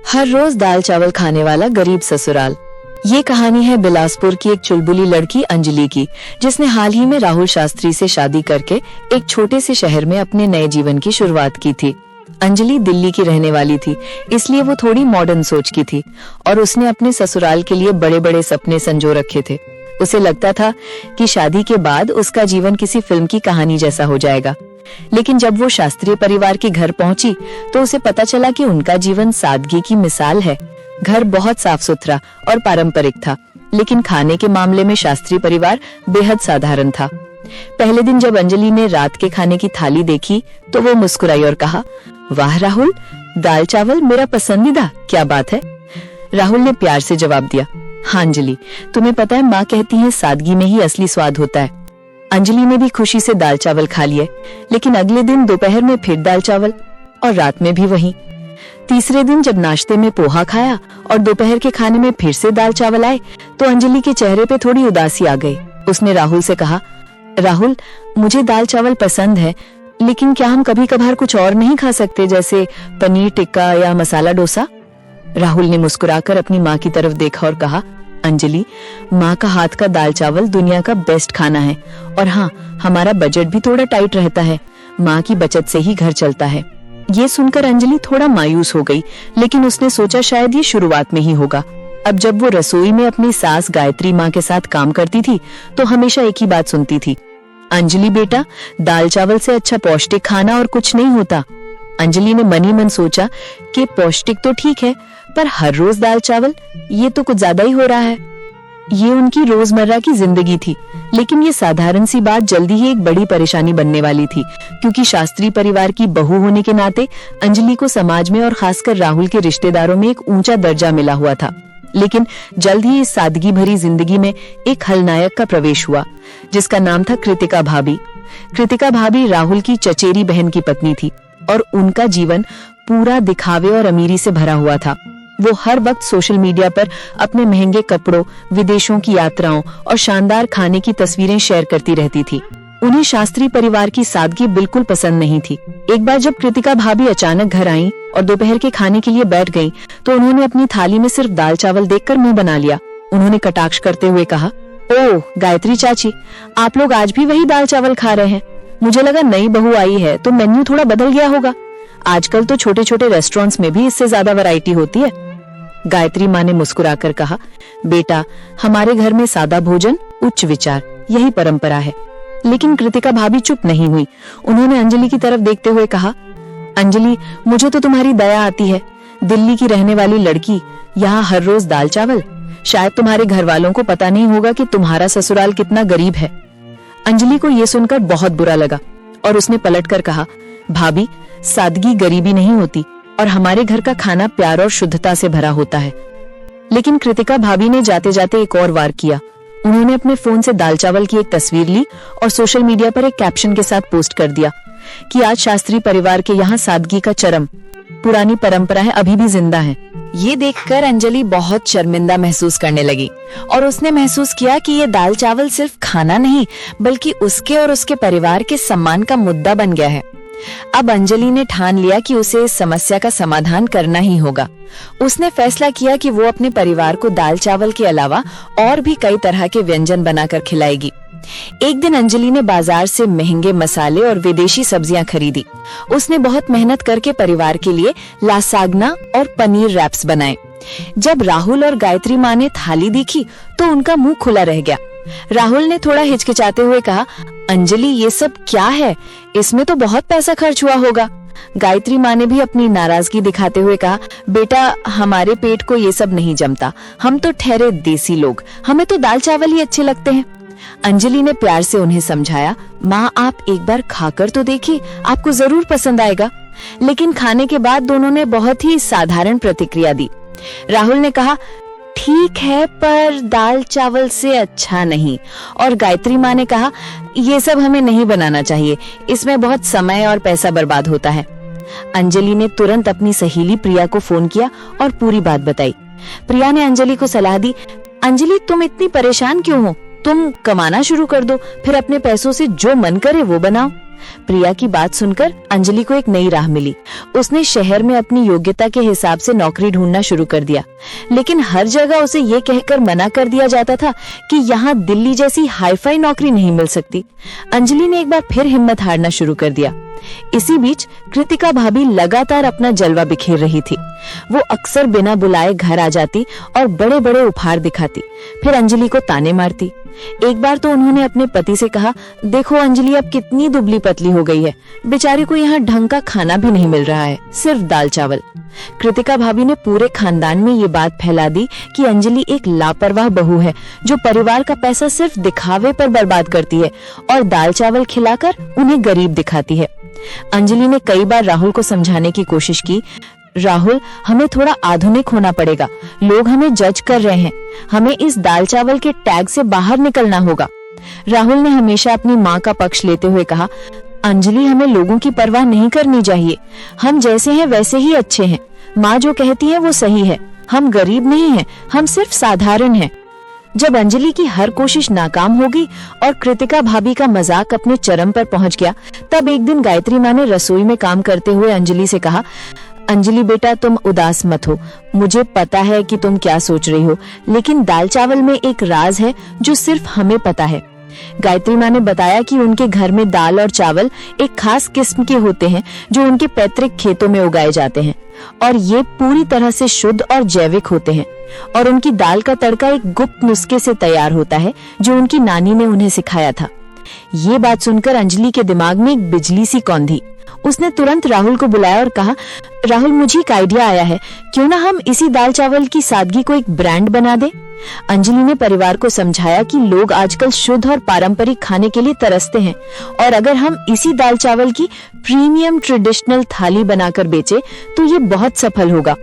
हर रोज दाल चावल खाने वाला गरीब ससुराल। ये कहानी है बिलासपुर की एक चुलबुली लड़की अंजलि की, जिसने हाल ही में राहुल शास्त्री से शादी करके एक छोटे से शहर में अपने नए जीवन की शुरुआत की थी। अंजलि दिल्ली की रहने वाली थी, इसलिए वो थोड़ी मॉडर्न सोच की थी और उसने अपने ससुराल के लिए बड़े बड़े सपने संजो रखे थे। उसे लगता था कि शादी के बाद उसका जीवन किसी फिल्म की कहानी जैसा हो जाएगा। लेकिन जब वो शास्त्रीय परिवार के घर पहुंची तो उसे पता चला कि उनका जीवन सादगी की मिसाल है। घर बहुत साफ सुथरा और पारंपरिक था, लेकिन खाने के मामले में शास्त्रीय परिवार बेहद साधारण था। पहले दिन जब अंजलि ने रात के खाने की थाली देखी तो वो मुस्कुराई और कहा, वाह राहुल, दाल चावल मेरा पसंदीदा, क्या बात है। राहुल ने प्यार से जवाब दिया, हाँ अंजलि, तुम्हें पता है माँ कहती है सादगी में ही असली स्वाद होता है। अंजलि ने भी खुशी से दाल चावल खा लिए, लेकिन अगले दिन दोपहर में फिर दाल चावल और रात में भी वही। तीसरे दिन जब नाश्ते में पोहा खाया और दोपहर के खाने में फिर से दाल चावल आए तो अंजलि के चेहरे पे थोड़ी उदासी आ गई। उसने राहुल से कहा, राहुल, मुझे दाल चावल पसंद है, लेकिन क्या हम कभी कभार कुछ और नहीं खा सकते, जैसे पनीर टिक्का या मसाला डोसा। राहुल ने मुस्कुराकर अपनी माँ की तरफ देखा और कहा, अंजलि, माँ का हाथ का दाल चावल दुनिया का बेस्ट खाना है, और हाँ, हमारा बजट भी थोड़ा टाइट रहता है, माँ की बचत से ही घर चलता है। ये सुनकर अंजलि थोड़ा मायूस हो गई, लेकिन उसने सोचा शायद ये शुरुआत में ही होगा। अब जब वो रसोई में अपनी सास गायत्री माँ के साथ काम करती थी तो हमेशा एक ही बात सुनती थी, अंजलि बेटा, दाल चावल से अच्छा पौष्टिक खाना और कुछ नहीं होता। अंजलि ने मन ही मन सोचा कि पौष्टिक तो ठीक है, पर हर रोज दाल चावल, ये तो कुछ ज्यादा ही हो रहा है। ये उनकी रोजमर्रा की जिंदगी थी, लेकिन ये साधारण सी बात जल्दी ही एक बड़ी परेशानी बनने वाली थी, क्योंकि शास्त्री परिवार की बहू होने के नाते अंजलि को समाज में और खासकर राहुल के रिश्तेदारों में एक ऊंचा दर्जा मिला हुआ था। लेकिन जल्द ही इस सादगी भरी जिंदगी में एक खलनायक का प्रवेश हुआ, जिसका नाम था कृतिका भाभी। कृतिका भाभी राहुल की चचेरी बहन की पत्नी थी और उनका जीवन पूरा दिखावे और अमीरी से भरा हुआ था। वो हर वक्त सोशल मीडिया पर अपने महंगे कपड़ों, विदेशों की यात्राओं और शानदार खाने की तस्वीरें शेयर करती रहती थी। उन्हें शास्त्री परिवार की सादगी बिल्कुल पसंद नहीं थी। एक बार जब कृतिका भाभी अचानक घर आईं और दोपहर के खाने के लिए बैठ गईं, तो उन्होंने अपनी थाली में सिर्फ दाल चावल देखकर मुंह बना लिया। उन्होंने कटाक्ष करते हुए कहा, ओह गायत्री चाची, आप लोग आज भी वही दाल चावल खा रहे हैं। मुझे लगा नई बहू आई है तो मेन्यू थोड़ा बदल गया होगा। आजकल तो छोटे छोटे रेस्टोरेंट्स में भी इससे ज्यादा वैरायटी होती है। गायत्री माँ ने मुस्कुराकर कहा, बेटा, हमारे घर में सादा भोजन, उच्च विचार, यही परंपरा है। लेकिन कृतिका भाभी चुप नहीं हुई। उन्होंने अंजलि की तरफ देखते हुए कहा, अंजलि, मुझे तो तुम्हारी दया आती है। दिल्ली की रहने वाली लड़की, यहाँ हर रोज दाल चावल। शायद तुम्हारे घर वालों को पता नहीं होगा कि तुम्हारा ससुराल कितना गरीब है। अंजलि को यह सुनकर बहुत बुरा लगा और उसने पलटकर कहा, भाभी, सादगी गरीबी नहीं होती और हमारे घर का खाना प्यार और शुद्धता से भरा होता है। लेकिन कृतिका भाभी ने जाते जाते एक और वार किया। उन्होंने अपने फोन से दाल चावल की एक तस्वीर ली और सोशल मीडिया पर एक कैप्शन के साथ पोस्ट कर दिया कि आज शास्त्री परिवार के यहाँ सादगी का चरम, पुरानी परंपराएं अभी भी जिंदा हैं। ये देखकर अंजलि बहुत शर्मिंदा महसूस करने लगी और उसने महसूस किया कि ये दाल चावल सिर्फ खाना नहीं, बल्कि उसके और उसके परिवार के सम्मान का मुद्दा बन गया है। अब अंजलि ने ठान लिया कि उसे इस समस्या का समाधान करना ही होगा। उसने फैसला किया कि वो अपने परिवार को दाल चावल के अलावा और भी कई तरह के व्यंजन बनाकर खिलाएगी। एक दिन अंजलि ने बाजार से महंगे मसाले और विदेशी सब्जियां खरीदी। उसने बहुत मेहनत करके परिवार के लिए लासाग्ना और पनीर रैप्स बनाए। जब राहुल और गायत्री माँ ने थाली देखी तो उनका मुंह खुला रह गया। राहुल ने थोड़ा हिचकिचाते हुए कहा, अंजलि, ये सब क्या है? इसमें तो बहुत पैसा खर्च हुआ होगा। गायत्री माँ ने भी अपनी नाराजगी दिखाते हुए कहा, बेटा, हमारे पेट को ये सब नहीं जमता। हम तो ठहरे देसी लोग, हमें तो दाल चावल ही अच्छे लगते हैं। अंजलि ने प्यार से उन्हें समझाया, माँ, आप एक बार खाकर तो देखिए, आपको जरूर पसंद आएगा। लेकिन खाने के बाद दोनों ने बहुत ही साधारण प्रतिक्रिया दी। राहुल ने कहा, ठीक है, पर दाल चावल से अच्छा नहीं। और गायत्री माँ ने कहा, ये सब हमें नहीं बनाना चाहिए, इसमें बहुत समय और पैसा बर्बाद होता है। अंजलि ने तुरंत अपनी सहेली प्रिया को फोन किया और पूरी बात बताई। प्रिया ने अंजलि को सलाह दी, अंजलि, तुम इतनी परेशान क्यों हो? तुम कमाना शुरू कर दो, फिर अपने पैसों से जो मन करे वो बनाओ। प्रिया की बात सुनकर अंजलि को एक नई राह मिली। उसने शहर में अपनी योग्यता के हिसाब से नौकरी ढूंढना शुरू कर दिया, लेकिन हर जगह उसे ये कहकर मना कर दिया जाता था कि यहाँ दिल्ली जैसी हाईफाई नौकरी नहीं मिल सकती। अंजलि ने एक बार फिर हिम्मत हारना शुरू कर दिया। इसी बीच कृतिका भाभी लगातार अपना जलवा बिखेर रही थी। वो अक्सर बिना बुलाए घर आ जाती और बड़े बड़े उपहार दिखाती, फिर अंजलि को ताने मारती। एक बार तो उन्होंने अपने पति से कहा, देखो अंजलि अब कितनी दुबली पतली हो गई है, बेचारी को यहाँ ढंग का खाना भी नहीं मिल रहा है, सिर्फ दाल चावल। कृतिका भाभी ने पूरे खानदान में ये बात फैला दी कि अंजलि एक लापरवाह बहू है जो परिवार का पैसा सिर्फ दिखावे पर बर्बाद करती है और दाल चावल खिलाकर उन्हें गरीब दिखाती है। अंजलि ने कई बार राहुल को समझाने की कोशिश की, राहुल हमें थोड़ा आधुनिक होना पड़ेगा, लोग हमें जज कर रहे हैं, हमें इस दाल चावल के टैग से बाहर निकलना होगा। राहुल ने हमेशा अपनी माँ का पक्ष लेते हुए कहा, अंजलि हमें लोगों की परवाह नहीं करनी चाहिए, हम जैसे हैं वैसे ही अच्छे हैं, माँ जो कहती है वो सही है, हम गरीब नहीं हैं, हम सिर्फ साधारण हैं। जब अंजलि की हर कोशिश नाकाम हो गई और कृतिका भाभी का मजाक अपने चरम पर पहुंच गया, तब एक दिन गायत्री माँ ने रसोई में काम करते हुए अंजलि से कहा, अंजलि बेटा तुम उदास मत हो, मुझे पता है कि तुम क्या सोच रही हो, लेकिन दाल चावल में एक राज है जो सिर्फ हमें पता है। गायत्री माँ ने बताया कि उनके घर में दाल और चावल एक खास किस्म के होते हैं जो उनके पैतृक खेतों में उगाए जाते हैं और ये पूरी तरह से शुद्ध और जैविक होते हैं और उनकी दाल का तड़का एक गुप्त नुस्खे से तैयार होता है जो उनकी नानी ने उन्हें सिखाया था। ये बात सुनकर अंजलि के दिमाग में एक बिजली सी कौंधी। उसने तुरंत राहुल को बुलाया और कहा, राहुल मुझे एक आइडिया आया है, क्यों ना हम इसी दाल चावल की सादगी को एक ब्रांड बना दे। अंजलि ने परिवार को समझाया कि लोग आजकल शुद्ध और पारंपरिक खाने के लिए तरसते हैं और अगर हम इसी दाल चावल की प्रीमियम ट्रेडिशनल थाली बनाकर बेचे तो ये बहुत सफल होगा।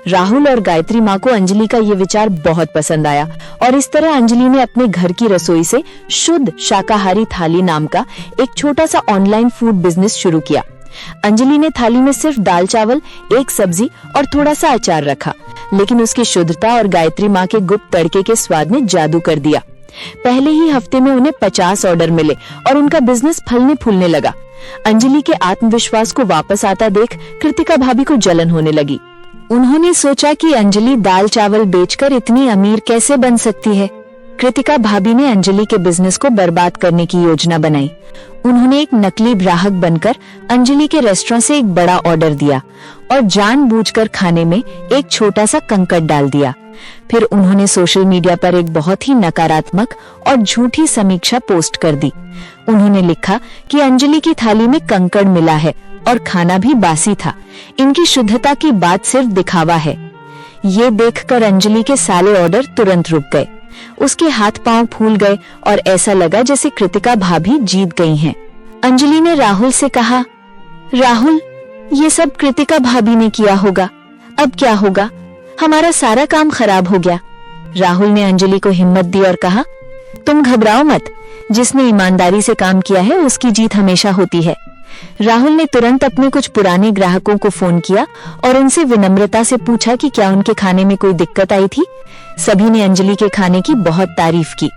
राहुल और गायत्री माँ को अंजलि का ये विचार बहुत पसंद आया और इस तरह अंजलि ने अपने घर की रसोई से शुद्ध शाकाहारी थाली नाम का एक छोटा सा ऑनलाइन फूड बिजनेस शुरू किया। अंजलि ने थाली में सिर्फ दाल चावल, एक सब्जी और थोड़ा सा अचार रखा, लेकिन उसकी शुद्धता और गायत्री माँ के गुप्त तड़के के स्वाद ने जादू कर दिया। पहले ही हफ्ते में उन्हें 50 ऑर्डर मिले और उनका बिजनेस फलने फूलने लगा। अंजलि के आत्मविश्वास को वापस आता देख कृतिका भाभी को जलन होने लगी। उन्होंने सोचा कि अंजलि दाल चावल बेचकर इतनी अमीर कैसे बन सकती है। कृतिका भाभी ने अंजलि के बिजनेस को बर्बाद करने की योजना बनाई। उन्होंने एक नकली ग्राहक बनकर अंजलि के रेस्टोरेंट से एक बड़ा ऑर्डर दिया और जानबूझकर खाने में एक छोटा सा कंकड़ डाल दिया। फिर उन्होंने सोशल मीडिया पर एक बहुत ही नकारात्मक और झूठी समीक्षा पोस्ट कर दी। उन्होंने लिखा कि अंजलि की थाली में कंकड़ मिला है और खाना भी बासी था, इनकी शुद्धता की बात सिर्फ दिखावा है। ये देखकर अंजलि के सारे ऑर्डर तुरंत रुक गए। उसके हाथ पांव फूल गए और ऐसा लगा जैसे कृतिका भाभी जीत गई हैं। अंजलि ने राहुल से कहा, राहुल ये सब कृतिका भाभी ने किया होगा, अब क्या होगा, हमारा सारा काम खराब हो गया। राहुल ने अंजलि को हिम्मत दी और कहा, तुम घबराओ मत, जिसने ईमानदारी से काम किया है उसकी जीत हमेशा होती है। राहुल ने तुरंत अपने कुछ पुराने ग्राहकों को फोन किया और उनसे विनम्रता से पूछा कि क्या उनके खाने में कोई दिक्कत आई थी। सभी ने अंजलि के खाने की बहुत तारीफ की।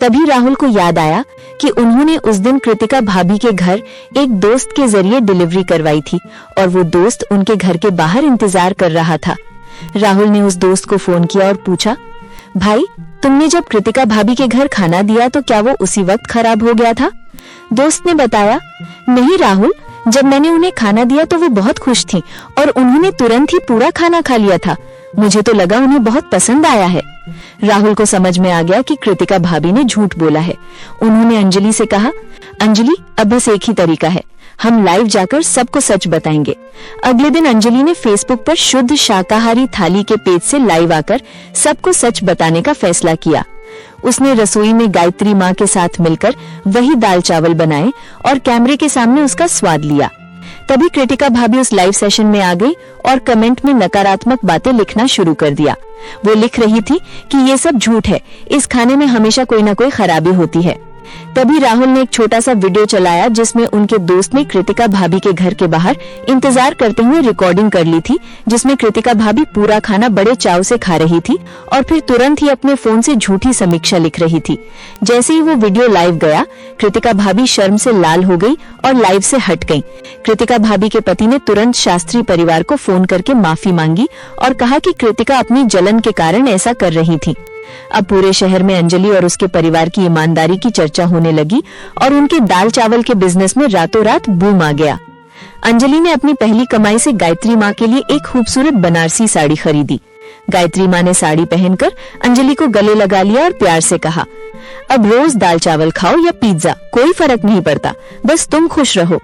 तभी राहुल को याद आया कि उन्होंने उस दिन कृतिका भाभी के घर एक दोस्त के जरिए डिलीवरी करवाई थी और वो दोस्त उनके घर के बाहर इंतजार कर रहा था। राहुल ने उस दोस्त को फोन किया और पूछा, भाई तुमने जब कृतिका भाभी के घर खाना दिया तो क्या वो उसी वक्त खराब हो गया था? दोस्त ने बताया, नहीं राहुल, जब मैंने उन्हें खाना दिया तो वो बहुत खुश थी और उन्होंने तुरंत ही पूरा खाना खा लिया था। मुझे तो लगा उन्हें बहुत पसंद आया है। राहुल को समझ में आ गया कि कृतिका भाभी ने झूठ बोला है। उन्होंने अंजलि से कहा, अंजलि अब बस एक ही तरीका है, हम लाइव जाकर सबको सच बताएंगे। अगले दिन अंजलि ने फेसबुक पर शुद्ध शाकाहारी थाली के पेज से लाइव आकर सबको सच बताने का फैसला किया। उसने रसोई में गायत्री माँ के साथ मिलकर वही दाल चावल बनाए और कैमरे के सामने उसका स्वाद लिया। तभी कृतिका भाभी उस लाइव सेशन में आ गई और कमेंट में नकारात्मक बातें लिखना शुरू कर दिया। वो लिख रही थी कि ये सब झूठ है, इस खाने में हमेशा कोई ना कोई खराबी होती है। तभी राहुल ने एक छोटा सा वीडियो चलाया जिसमें उनके दोस्त ने कृतिका भाभी के घर के बाहर इंतजार करते हुए रिकॉर्डिंग कर ली थी, जिसमें कृतिका भाभी पूरा खाना बड़े चाव से खा रही थी और फिर तुरंत ही अपने फोन से झूठी समीक्षा लिख रही थी। जैसे ही वो वीडियो लाइव गया, कृतिका भाभी शर्म से लाल हो गई और लाइव से हट गई। कृतिका भाभी के पति ने तुरंत शास्त्री परिवार को फोन करके माफी मांगी और कहा कि कृतिका अपनी जलन के कारण ऐसा कर रही थी। अब पूरे शहर में अंजलि और उसके परिवार की ईमानदारी की चर्चा होने लगी और उनके दाल चावल के बिजनेस में रातों रात बूम आ गया। अंजलि ने अपनी पहली कमाई से गायत्री माँ के लिए एक खूबसूरत बनारसी साड़ी खरीदी। गायत्री माँ ने साड़ी पहनकर अंजलि को गले लगा लिया और प्यार से कहा, अब रोज दाल चावल खाओ या पिज्जा, कोई फर्क नहीं पड़ता, बस तुम खुश रहो।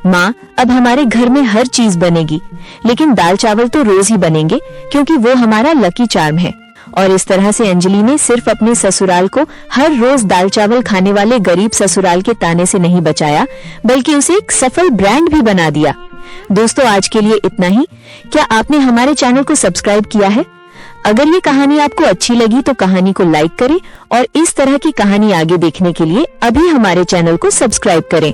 माँ, अब हमारे घर में हर चीज बनेगी, लेकिन दाल चावल तो रोज ही बनेंगे क्योंकि वो हमारा लकी चार्म है। और इस तरह से अंजलि ने सिर्फ अपने ससुराल को हर रोज दाल चावल खाने वाले गरीब ससुराल के ताने से नहीं बचाया, बल्कि उसे एक सफल ब्रांड भी बना दिया। दोस्तों, आज के लिए इतना ही। क्या आपने हमारे चैनल को सब्सक्राइब किया है? अगर ये कहानी आपको अच्छी लगी तो कहानी को लाइक करें और इस तरह की कहानी आगे देखने के लिए अभी हमारे चैनल को सब्सक्राइब करें।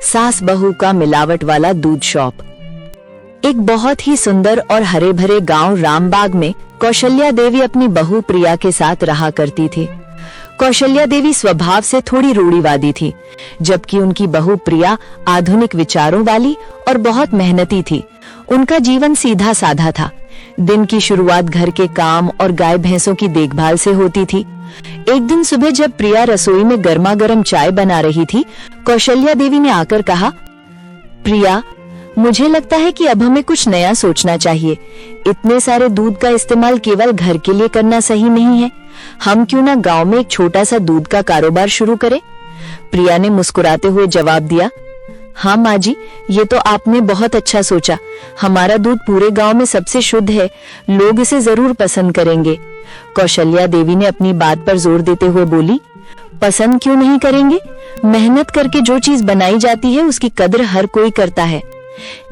सास बहू का मिलावट वाला दूध शॉप। एक बहुत ही सुंदर और हरे भरे गांव रामबाग में कौशल्या देवी अपनी बहू प्रिया के साथ रहा करती थी। कौशल्या देवी स्वभाव से थोड़ी रूढ़िवादी थी, जबकि उनकी बहू प्रिया आधुनिक विचारों वाली और बहुत मेहनती थी। उनका जीवन सीधा साधा था। दिन की शुरुआत घर के काम और गाय भैंसों की देखभाल से होती थी। एक दिन सुबह जब प्रिया रसोई में गर्मा गर्म चाय बना रही थी, कौशल्या देवी ने आकर कहा, प्रिया, मुझे लगता है कि अब हमें कुछ नया सोचना चाहिए। इतने सारे दूध का इस्तेमाल केवल घर के लिए करना सही नहीं है। हम क्यों ना गांव में एक छोटा सा दूध का कारोबार शुरू करें? प्रिया ने मुस्कुराते हुए जवाब दिया, हाँ माँ जी, ये तो आपने बहुत अच्छा सोचा। हमारा दूध पूरे गांव में सबसे शुद्ध है, लोग इसे जरूर पसंद करेंगे। कौशल्या देवी ने अपनी बात पर जोर देते हुए बोली, पसंद क्यों नहीं करेंगे? मेहनत करके जो चीज बनाई जाती है उसकी कद्र हर कोई करता है।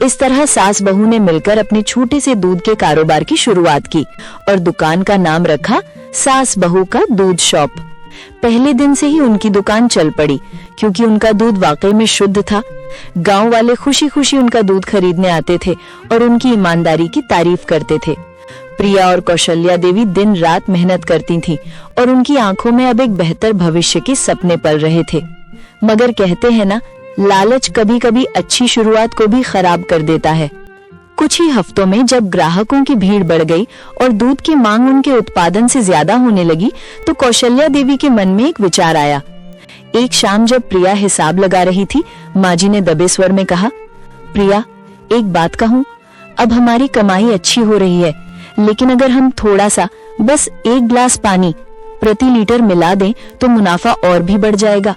इस तरह सास बहू ने मिलकर अपने छोटे से दूध के कारोबार की शुरुआत की और दुकान का नाम रखा सास बहू का दूध शॉप। पहले दिन से ही उनकी दुकान चल पड़ी, क्योंकि उनका दूध वाकई में शुद्ध था। गांव वाले खुशी खुशी उनका दूध खरीदने आते थे और उनकी ईमानदारी की तारीफ करते थे। प्रिया और कौशल्या देवी दिन रात मेहनत करती थीं और उनकी आंखों में अब एक बेहतर भविष्य के सपने पल रहे थे। मगर कहते हैं ना, लालच कभी कभी अच्छी शुरुआत को भी खराब कर देता है। कुछ ही हफ्तों में जब ग्राहकों की भीड़ बढ़ गई और दूध की मांग उनके उत्पादन से ज्यादा होने लगी, तो कौशल्या देवी के मन में एक विचार आया। एक शाम जब प्रिया हिसाब लगा रही थी, माँ जी ने दबे स्वर में कहा, प्रिया, एक बात कहूँ, अब हमारी कमाई अच्छी हो रही है, लेकिन अगर हम थोड़ा सा, बस 1 गिलास पानी प्रति लीटर मिला दें तो मुनाफा और भी बढ़ जाएगा।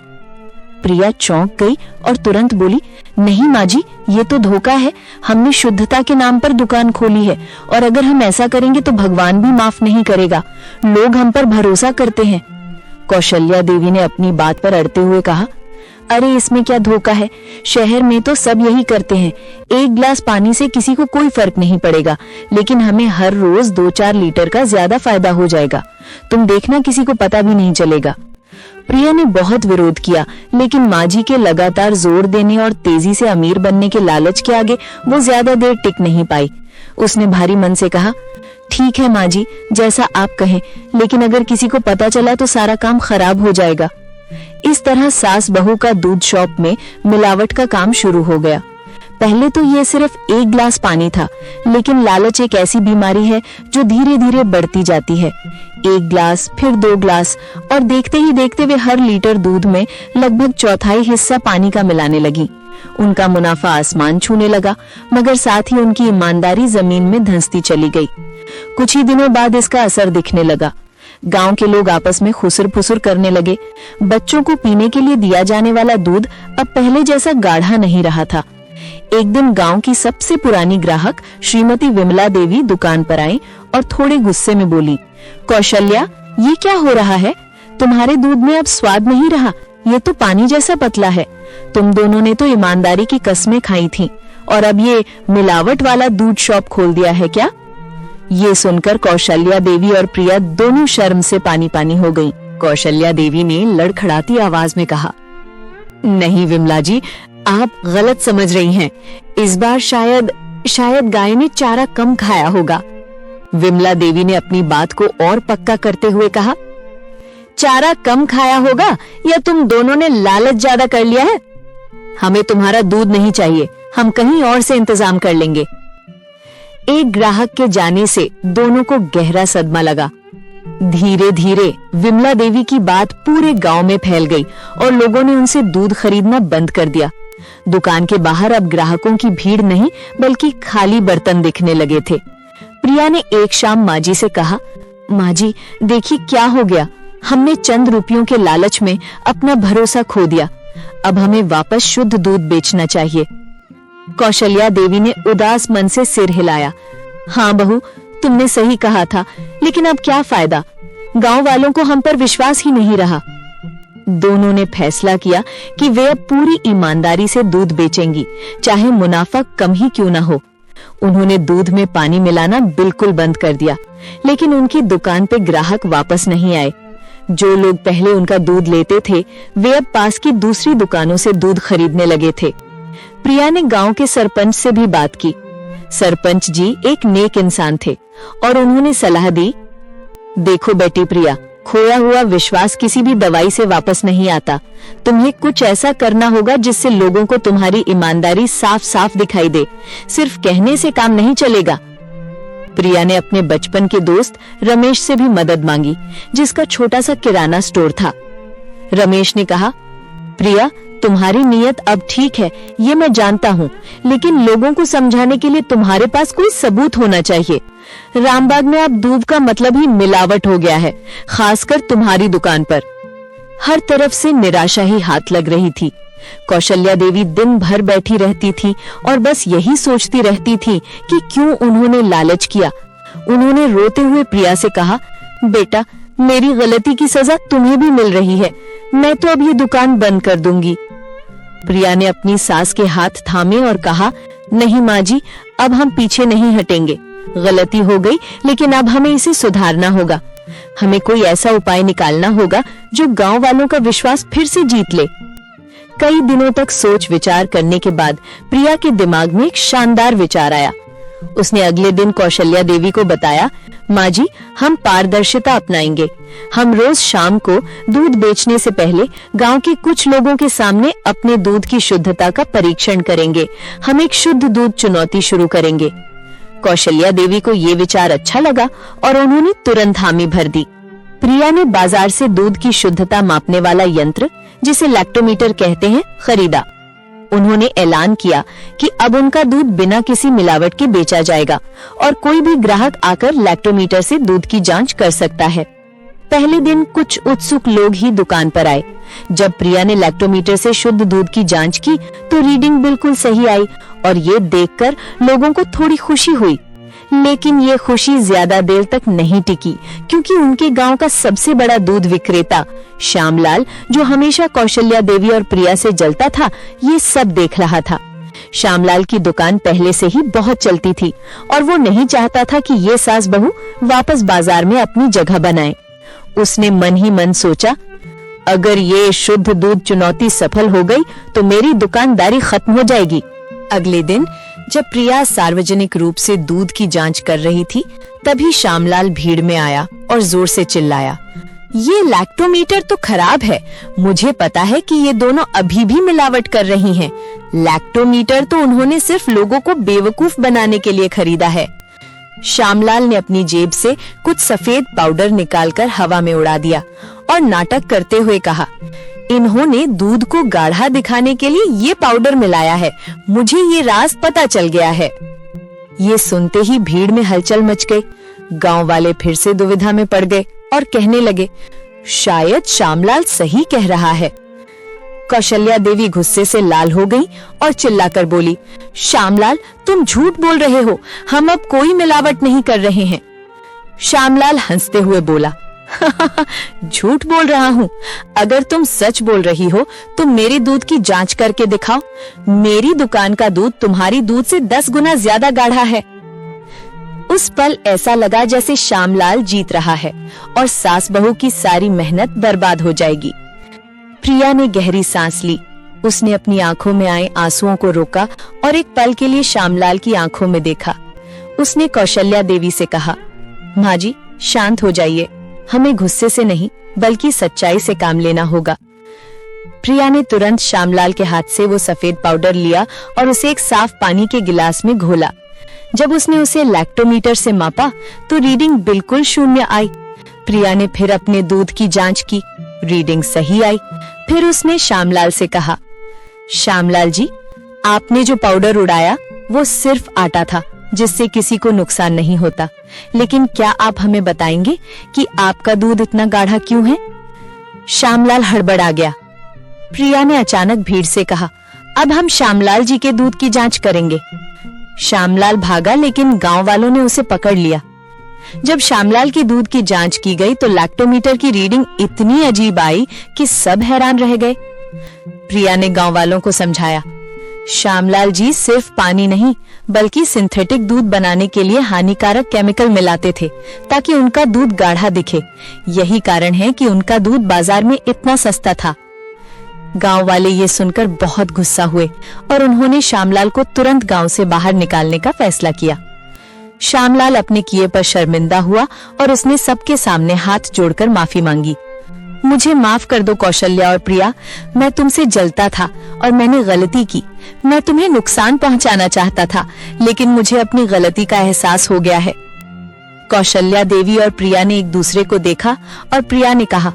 प्रिया चौंक गई और तुरंत बोली, नहीं माँ जी, ये तो धोखा है। हमने शुद्धता के नाम पर दुकान खोली है और अगर हम ऐसा करेंगे तो भगवान भी माफ नहीं करेगा। लोग हम पर भरोसा करते हैं। कौशल्या देवी ने अपनी बात पर अड़ते हुए कहा, अरे इसमें क्या धोखा है? शहर में तो सब यही करते हैं। 1 गिलास पानी से किसी को कोई फर्क नहीं पड़ेगा, लेकिन हमें हर रोज 2-4 लीटर का ज्यादा फायदा हो जाएगा। तुम देखना, किसी को पता भी नहीं चलेगा। प्रिया ने बहुत विरोध किया, लेकिन माँ जी के लगातार जोर देने और तेजी से अमीर बनने के लालच के आगे वो ज्यादा देर टिक नहीं पाई। उसने भारी मन से कहा, ठीक है माँ जी, जैसा आप कहें, लेकिन अगर किसी को पता चला तो सारा काम खराब हो जाएगा। इस तरह सास बहू का दूध शॉप में मिलावट का काम शुरू हो गया। पहले तो ये सिर्फ 1 गिलास पानी था, लेकिन लालच एक ऐसी बीमारी है जो धीरे धीरे बढ़ती जाती है। 1 गिलास, फिर 2 गिलास, और देखते ही देखते वे हर लीटर दूध में लगभग 1/4 हिस्सा पानी का मिलाने लगी। उनका मुनाफा आसमान छूने लगा, मगर साथ ही उनकी ईमानदारी जमीन में धंसती चली गई। कुछ ही दिनों बाद इसका असर दिखने लगा। गांव के लोग आपस में खुसर फुसर करने लगे। बच्चों को पीने के लिए दिया जाने वाला दूध अब पहले जैसा गाढ़ा नहीं रहा था। एक दिन गांव की सबसे पुरानी ग्राहक श्रीमती विमला देवी दुकान पर आई और थोड़े गुस्से में बोली, कौशल्या, ये क्या हो रहा है? तुम्हारे दूध में अब स्वाद नहीं रहा, ये तो पानी जैसा पतला है। तुम दोनों ने तो ईमानदारी की कस्में खाई थीं और अब ये मिलावट वाला दूध शॉप खोल दिया है क्या? ये सुनकर कौशल्या देवी और प्रिया दोनों शर्म से पानी पानी हो गईं। कौशल्या देवी ने लड़खड़ाती आवाज में कहा, नहीं विमला जी, आप गलत समझ रही हैं। इस बार शायद गाय ने चारा कम खाया होगा। विमला देवी ने अपनी बात को और पक्का करते हुए कहा, चारा कम खाया होगा या तुम दोनों ने लालच ज्यादा कर लिया है? हमें तुम्हारा दूध नहीं चाहिए, हम कहीं और से इंतजाम कर लेंगे। एक ग्राहक के जाने से दोनों को गहरा सदमा लगा। धीरे धीरे विमला देवी की बात पूरे गांव में फैल गई और लोगों ने उनसे दूध खरीदना बंद कर दिया। दुकान के बाहर अब ग्राहकों की भीड़ नहीं बल्कि खाली बर्तन दिखने लगे थे। प्रिया ने एक शाम माँ जी से कहा, माँ जी देखिए क्या हो गया, हमने चंद रुपयों के लालच में अपना भरोसा खो दिया। अब हमें वापस शुद्ध दूध बेचना चाहिए। कौशल्या देवी ने उदास मन से सिर हिलाया। हाँ बहू, तुमने सही कहा था, लेकिन अब क्या फायदा, गांव वालों को हम पर विश्वास ही नहीं रहा। दोनों ने फैसला किया कि वे अब पूरी ईमानदारी से दूध बेचेंगी, चाहे मुनाफा कम ही क्यों ना हो। उन्होंने दूध में पानी मिलाना बिल्कुल बंद कर दिया, लेकिन उनकी दुकान पे ग्राहक वापस नहीं आए। जो लोग पहले उनका दूध लेते थे, वे अब पास की दूसरी दुकानों से दूध खरीदने लगे थे। प्रिया ने गांव के सरपंच से भी बात की। सरपंच जी एक नेक इंसान थे और उन्होंने सलाह दी, देखो बेटी प्रिया, खोया हुआ विश्वास किसी भी दवाई से वापस नहीं आता। तुम्हें कुछ ऐसा करना होगा जिससे लोगों को तुम्हारी ईमानदारी साफ साफ दिखाई दे। सिर्फ कहने से काम नहीं चलेगा। प्रिया ने अपने बचपन के दोस्त रमेश से भी मदद मांगी, जिसका छोटा सा किराना स्टोर था। रमेश ने कहा, प्रिया तुम्हारी नीयत अब ठीक है, ये मैं जानता हूँ, लेकिन लोगों को समझाने के लिए तुम्हारे पास कोई सबूत होना चाहिए। रामबाग में अब दूध का मतलब ही मिलावट हो गया है, खासकर तुम्हारी दुकान पर। हर तरफ से निराशा ही हाथ लग रही थी। कौशल्या देवी दिन भर बैठी रहती थी और बस यही सोचती रहती थी कि क्यों उन्होंने लालच किया। उन्होंने रोते हुए प्रिया से कहा, बेटा मेरी गलती की सजा तुम्हें भी मिल रही है, मैं तो अब ये दुकान बंद कर दूंगी। प्रिया ने अपनी सास के हाथ थामे और कहा, नहीं माँ जी, अब हम पीछे नहीं हटेंगे। गलती हो गई, लेकिन अब हमें इसे सुधारना होगा। हमें कोई ऐसा उपाय निकालना होगा जो गांव वालों का विश्वास फिर से जीत ले। कई दिनों तक सोच विचार करने के बाद प्रिया के दिमाग में एक शानदार विचार आया। उसने अगले दिन कौशल्या देवी को बताया, माँ जी हम पारदर्शिता अपनाएंगे। हम रोज शाम को दूध बेचने से पहले गांव के कुछ लोगों के सामने अपने दूध की शुद्धता का परीक्षण करेंगे। हम एक शुद्ध दूध चुनौती शुरू करेंगे। कौशल्या देवी को ये विचार अच्छा लगा और उन्होंने तुरंत हामी भर दी। प्रिया ने बाजार से दूध की शुद्धता मापने वाला यंत्र, जिसे लैक्टोमीटर कहते हैं, खरीदा। उन्होंने ऐलान किया कि अब उनका दूध बिना किसी मिलावट के बेचा जाएगा और कोई भी ग्राहक आकर लैक्टोमीटर से दूध की जांच कर सकता है। पहले दिन कुछ उत्सुक लोग ही दुकान पर आए। जब प्रिया ने लैक्टोमीटर से शुद्ध दूध की जांच की तो रीडिंग बिल्कुल सही आई और ये देखकर लोगों को थोड़ी खुशी हुई। लेकिन ये खुशी ज्यादा देर तक नहीं टिकी, क्योंकि उनके गांव का सबसे बड़ा दूध विक्रेता श्यामलाल, जो हमेशा कौशल्या देवी और प्रिया से जलता था, ये सब देख रहा था। श्यामलाल की दुकान पहले से ही बहुत चलती थी और वो नहीं चाहता था कि ये सास बहू वापस बाजार में अपनी जगह बनाए। उसने मन ही मन सोचा, अगर ये शुद्ध दूध चुनौती सफल हो गई तो मेरी दुकानदारी खत्म हो जाएगी। अगले दिन जब प्रिया सार्वजनिक रूप से दूध की जांच कर रही थी, तभी श्यामलाल भीड़ में आया और जोर से चिल्लाया, ये लैक्टोमीटर तो खराब है। मुझे पता है कि ये दोनों अभी भी मिलावट कर रही हैं। लैक्टोमीटर तो उन्होंने सिर्फ लोगों को बेवकूफ बनाने के लिए खरीदा है। श्यामलाल ने अपनी जेब से कुछ सफेद पाउडर निकालकर हवा में उड़ा दिया और नाटक करते हुए कहा, इन्होंने दूध को गाढ़ा दिखाने के लिए ये पाउडर मिलाया है। मुझे ये राज पता चल गया है। ये सुनते ही भीड़ में हलचल मच गई। गांव वाले फिर से दुविधा में पड़ गए और कहने लगे, शायद श्यामलाल सही कह रहा है। कौशल्या देवी गुस्से से लाल हो गई और चिल्लाकर बोली, श्यामलाल तुम झूठ बोल रहे हो, हम अब कोई मिलावट नहीं कर रहे हैं। श्यामलाल हंसते हुए बोला, झूठ बोल रहा हूँ? अगर तुम सच बोल रही हो तो मेरे दूध की जांच करके दिखाओ। मेरी दुकान का दूध तुम्हारी दूध से 10 गुना ज्यादा गाढ़ा है। उस पल ऐसा लगा जैसे श्यामलाल जीत रहा है और सास बहू की सारी मेहनत बर्बाद हो जाएगी। प्रिया ने गहरी सांस ली। उसने अपनी आंखों में आए आंसुओं को रोका और एक पल के लिए श्यामलाल की आंखों में देखा। उसने कौशल्या देवी से कहा, माँ जी शांत हो जाइए, हमें गुस्से से नहीं बल्कि सच्चाई से काम लेना होगा। प्रिया ने तुरंत श्यामलाल के हाथ से वो सफेद पाउडर लिया और उसे एक साफ पानी के गिलास में घोला। जब उसने उसे लैक्टोमीटर से मापा तो रीडिंग बिल्कुल 0 आई। प्रिया ने फिर अपने दूध की जांच की, रीडिंग सही आई। फिर उसने श्यामलाल से कहा, श्यामलाल जी, आपने जो पाउडर उड़ाया वो सिर्फ आटा था जिससे किसी को नुकसान नहीं होता, लेकिन क्या आप हमें बताएंगे कि आपका दूध इतना गाढ़ा क्यों है? श्यामलाल हड़बड़ा गया। प्रिया ने अचानक भीड़ से कहा, अब हम श्यामलाल जी के दूध की जांच करेंगे। श्यामलाल भागा लेकिन गांव वालों ने उसे पकड़ लिया। जब श्यामलाल की दूध की जांच की गई तो लैक्टोमीटर की रीडिंग इतनी अजीब आई कि सब हैरान रह गए। प्रिया ने गांव वालों को समझाया, श्यामलाल जी सिर्फ पानी नहीं बल्कि सिंथेटिक दूध बनाने के लिए हानिकारक केमिकल मिलाते थे ताकि उनका दूध गाढ़ा दिखे। यही कारण है कि उनका दूध बाजार में इतना सस्ता था। गांव वाले ये सुनकर बहुत गुस्सा हुए और उन्होंने श्यामलाल को तुरंत गांव से बाहर निकालने का फैसला किया। श्यामलाल अपने किए पर शर्मिंदा हुआ और उसने सबके सामने हाथ जोड़कर माफी मांगी। मुझे माफ कर दो कौशल्या और प्रिया, मैं तुमसे जलता था और मैंने गलती की। मैं तुम्हें नुकसान पहुंचाना चाहता था, लेकिन मुझे अपनी गलती का एहसास हो गया है। कौशल्या देवी और प्रिया ने एक दूसरे को देखा और प्रिया ने कहा,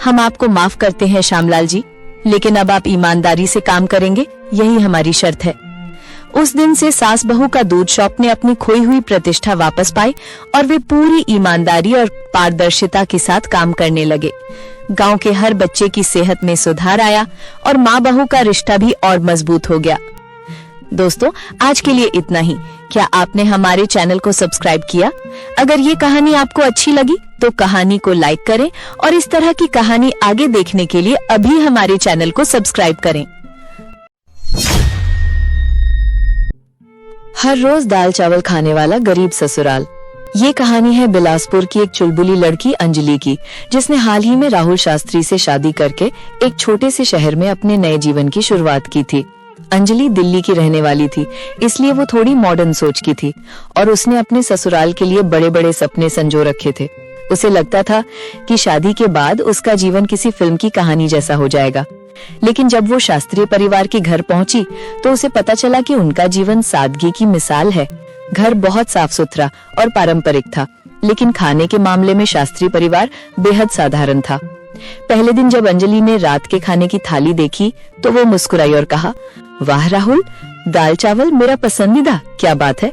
हम आपको माफ करते हैं श्यामलाल जी, लेकिन अब आप ईमानदारी से काम करेंगे, यही हमारी शर्त है। उस दिन से सास बहू का दूध शॉप ने अपनी खोई हुई प्रतिष्ठा वापस पाई और वे पूरी ईमानदारी और पारदर्शिता के साथ काम करने लगे। गांव के हर बच्चे की सेहत में सुधार आया और माँ बहू का रिश्ता भी और मजबूत हो गया। दोस्तों, आज के लिए इतना ही। क्या आपने हमारे चैनल को सब्सक्राइब किया? अगर ये कहानी आपको अच्छी लगी तो कहानी को लाइक करें और इस तरह की कहानी आगे देखने के लिए अभी हमारे चैनल को सब्सक्राइब करें। हर रोज दाल चावल खाने वाला गरीब ससुराल। ये कहानी है बिलासपुर की एक चुलबुली लड़की अंजलि की, जिसने हाल ही में राहुल शास्त्री से शादी करके एक छोटे से शहर में अपने नए जीवन की शुरुआत की थी। अंजलि दिल्ली की रहने वाली थी, इसलिए वो थोड़ी मॉडर्न सोच की थी और उसने अपने ससुराल के लिए बड़े बड़े सपने संजो रखे थे। उसे लगता था कि शादी के बाद उसका जीवन किसी फिल्म की कहानी जैसा हो जाएगा, लेकिन जब वो शास्त्रीय परिवार के घर पहुंची तो उसे पता चला कि उनका जीवन सादगी की मिसाल है। घर बहुत साफ सुथरा और पारंपरिक था, लेकिन खाने के मामले में शास्त्रीय परिवार बेहद साधारण था। पहले दिन जब अंजलि ने रात के खाने की थाली देखी तो वो मुस्कुराई और कहा, वाह राहुल, दाल चावल मेरा पसंदीदा, क्या बात है।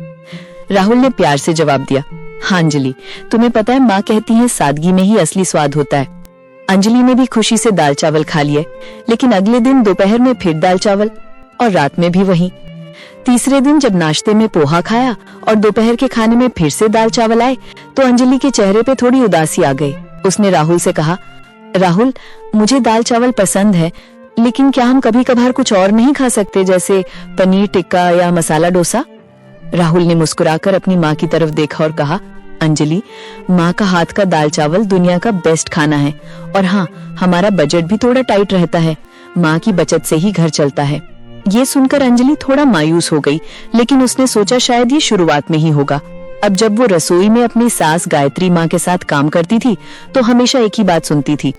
राहुल ने प्यार से जवाब दिया, हाँ अंजलि, तुम्हें पता है माँ कहती है सादगी में ही असली स्वाद होता है। अंजलि ने भी खुशी से दाल चावल खा लिए, लेकिन अगले दिन दोपहर में फिर दाल चावल और रात में भी वही। तीसरे दिन जब नाश्ते में पोहा खाया और दोपहर के खाने में फिर से दाल चावल आए तो अंजलि के चेहरे पे थोड़ी उदासी आ गई। उसने राहुल से कहा, राहुल, मुझे दाल चावल पसंद है, लेकिन क्या हम कभी कभार कुछ और नहीं खा सकते, जैसे पनीर टिक्का या मसाला डोसा? राहुल ने मुस्कुराकर अपनी माँ की तरफ देखा और कहा, अंजलि, माँ का हाथ का दाल चावल दुनिया का बेस्ट खाना है और हाँ, हमारा बजट भी थोड़ा टाइट रहता है, माँ की बचत से ही घर चलता है। ये सुनकर अंजलि थोड़ा मायूस हो गई, लेकिन उसने सोचा शायद ये शुरुआत में ही होगा। अब जब वो रसोई में अपनी सास गायत्री माँ के साथ काम करती थी तो हमेशा एक ही बात सुनती थी,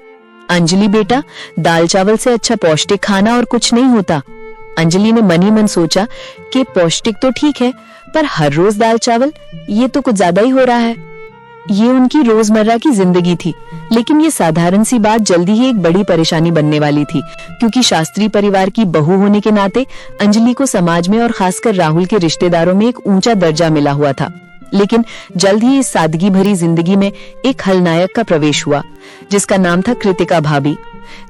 अंजलि बेटा, दाल चावल से अच्छा पौष्टिक खाना और कुछ नहीं होता। अंजलि ने मन ही मन सोचा कि पौष्टिक तो ठीक है, पर हर रोज दाल चावल, ये तो कुछ ज्यादा ही हो रहा है। ये उनकी रोजमर्रा की जिंदगी थी, लेकिन ये साधारण सी बात जल्दी ही एक बड़ी परेशानी बनने वाली थी, क्योंकि शास्त्री परिवार की बहू होने के नाते अंजलि को समाज में और खासकर राहुल के रिश्तेदारों में एक ऊंचा दर्जा मिला हुआ था। लेकिन जल्द ही इस सादगी भरी जिंदगी में एक खलनायक का प्रवेश हुआ, जिसका नाम था कृतिका भाभी।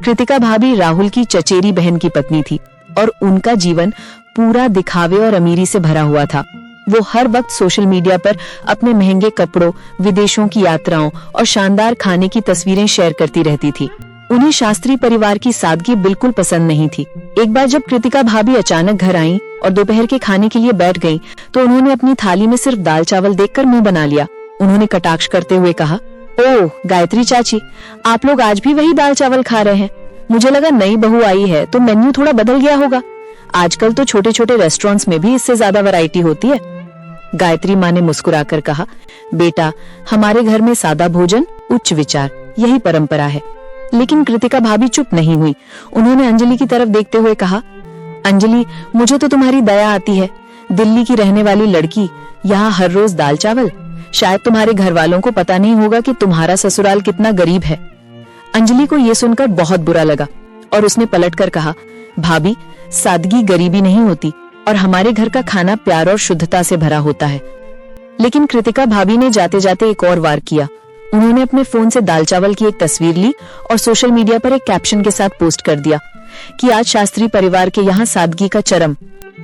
कृतिका भाभी राहुल की चचेरी बहन की पत्नी थी और उनका जीवन पूरा दिखावे और अमीरी से भरा हुआ था। वो हर वक्त सोशल मीडिया पर अपने महंगे कपड़ों, विदेशों की यात्राओं और शानदार खाने की तस्वीरें शेयर करती रहती थी। उन्हें शास्त्री परिवार की सादगी बिल्कुल पसंद नहीं थी। एक बार जब कृतिका भाभी अचानक घर आईं और दोपहर के खाने के लिए बैठ गईं, तो उन्होंने अपनी थाली में सिर्फ दाल चावल देखकर मुंह बना लिया। उन्होंने कटाक्ष करते हुए कहा, ओह गायत्री चाची, आप लोग आज भी वही दाल चावल खा रहे हैं। मुझे लगा नई बहू आई है तो मेन्यू थोड़ा बदल गया होगा। आजकल तो छोटे छोटे रेस्टोरेंट्स में भी इससे ज्यादा वैरायटी होती है। गायत्री माँ ने मुस्कुराकर कहा, बेटा, हमारे घर में सादा भोजन, उच्च विचार, यही परंपरा है। लेकिन कृतिका भाभी चुप नहीं हुई। उन्होंने अंजलि की तरफ देखते हुए कहा, अंजलि, मुझे तो तुम्हारी दया आती है। दिल्ली की रहने वाली लड़की, यहाँ हर रोज दाल चावल। शायद तुम्हारे घर वालों को पता नहीं होगा कि तुम्हारा ससुराल कितना गरीब है। अंजलि को यह सुनकर बहुत बुरा लगा और उसने पलटकर कहा, भाभी, सादगी गरीबी नहीं होती और हमारे घर का खाना प्यार और शुद्धता से भरा होता है। लेकिन कृतिका भाभी ने जाते जाते एक और वार किया। उन्होंने अपने फोन से दाल चावल की एक तस्वीर ली और सोशल मीडिया पर एक कैप्शन के साथ पोस्ट कर दिया कि आज शास्त्री परिवार के यहाँ सादगी का चरम,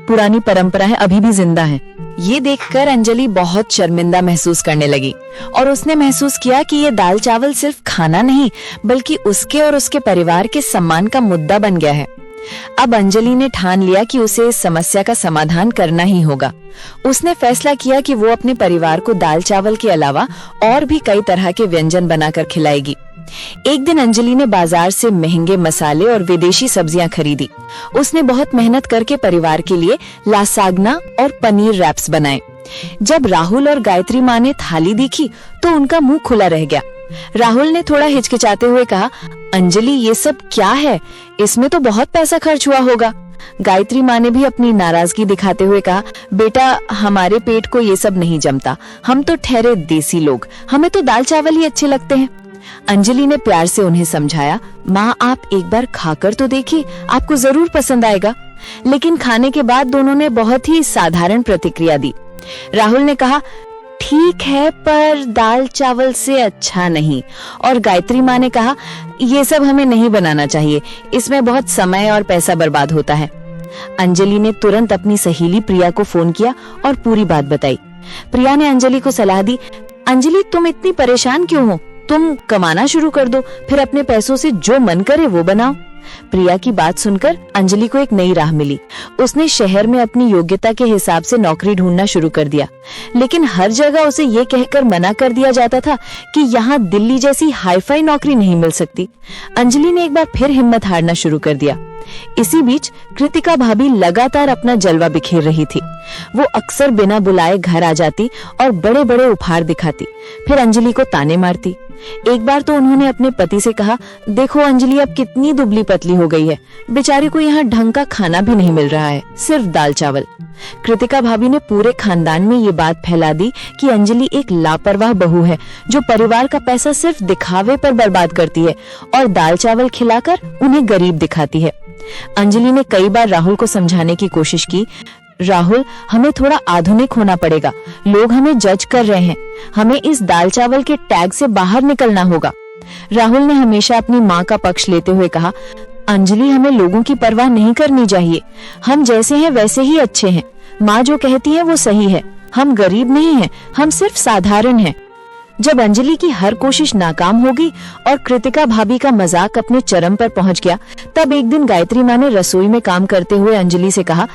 पुरानी परंपराएं अभी भी जिंदा हैं। ये देखकर अंजलि बहुत शर्मिंदा महसूस करने लगी और उसने महसूस किया कि ये दाल चावल सिर्फ खाना नहीं बल्कि उसके और उसके परिवार के सम्मान का मुद्दा बन गया है। अब अंजलि ने ठान लिया कि उसे इस समस्या का समाधान करना ही होगा। उसने फैसला किया कि वो अपने परिवार को दाल चावल के अलावा और भी कई तरह के व्यंजन बनाकर खिलाएगी। एक दिन अंजलि ने बाजार से महंगे मसाले और विदेशी सब्जियां खरीदी। उसने बहुत मेहनत करके परिवार के लिए लासाग्ना और पनीर रैप्स बनाए। जब राहुल और गायत्री माँ ने थाली देखी तो उनका मुंह खुला रह गया। राहुल ने थोड़ा हिचकिचाते हुए कहा, अंजलि, ये सब क्या है? इसमें तो बहुत पैसा खर्च हुआ होगा। गायत्री माँ ने भी अपनी नाराजगी दिखाते हुए कहा, बेटा, हमारे पेट को ये सब नहीं जमता। हम तो ठहरे देसी लोग, हमें तो दाल चावल ही अच्छे लगते हैं। अंजलि ने प्यार से उन्हें समझाया, माँ, आप एक बार खाकर तो देखिए, आपको जरूर पसंद आएगा। लेकिन खाने के बाद दोनों ने बहुत ही साधारण प्रतिक्रिया दी। राहुल ने कहा, ठीक है, पर दाल चावल से अच्छा नहीं। और गायत्री माँ ने कहा, ये सब हमें नहीं बनाना चाहिए, इसमें बहुत समय और पैसा बर्बाद होता है। अंजलि ने तुरंत अपनी सहेली प्रिया को फोन किया और पूरी बात बताई। प्रिया ने अंजलि को सलाह दी, अंजलि, तुम इतनी परेशान क्यों हो? तुम कमाना शुरू कर दो, फिर अपने पैसों से जो मन करे वो बनाओ। प्रिया की बात सुनकर अंजलि को एक नई राह मिली। उसने शहर में अपनी योग्यता के हिसाब से नौकरी ढूंढना शुरू कर दिया। लेकिन हर जगह उसे ये कहकर मना कर दिया जाता था कि यहाँ दिल्ली जैसी हाईफाई नौकरी नहीं मिल सकती। अंजलि ने एक बार फिर हिम्मत हारना शुरू कर दिया। इसी बीच कृतिका भाभी लगातार अपना जलवा बिखेर रही थी। वो अक्सर बिना बुलाए घर आ जाती और बड़े बड़े उपहार दिखाती, फिर अंजलि को ताने मारती। एक बार तो उन्होंने अपने पति से कहा, देखो अंजलि, अब कितनी दुबली पतली हो गई है, बेचारी को यहाँ ढंग का खाना भी नहीं मिल रहा है, सिर्फ दाल चावल। कृतिका भाभी ने पूरे खानदान में ये बात फैला दी कि अंजलि एक लापरवाह बहू है जो परिवार का पैसा सिर्फ दिखावे पर बर्बाद करती है और दाल चावल खिलाकर उन्हें गरीब दिखाती है। अंजलि ने कई बार राहुल को समझाने की कोशिश की, राहुल, हमें थोड़ा आधुनिक होना पड़ेगा, लोग हमें जज कर रहे हैं, हमें इस दाल चावल के टैग से बाहर निकलना होगा। राहुल ने हमेशा अपनी माँ का पक्ष लेते हुए कहा, अंजलि, हमें लोगों की परवाह नहीं करनी चाहिए, हम जैसे हैं वैसे ही अच्छे हैं। माँ जो कहती है वो सही है, हम गरीब नहीं हैं, हम सिर्फ साधारण हैं। जब अंजलि की हर कोशिश नाकाम हो गई और कृतिका भाभी का मजाक अपने चरम पर पहुंच गया, तब एक दिन गायत्री माँ ने रसोई में काम करते हुए अंजलि से कहा,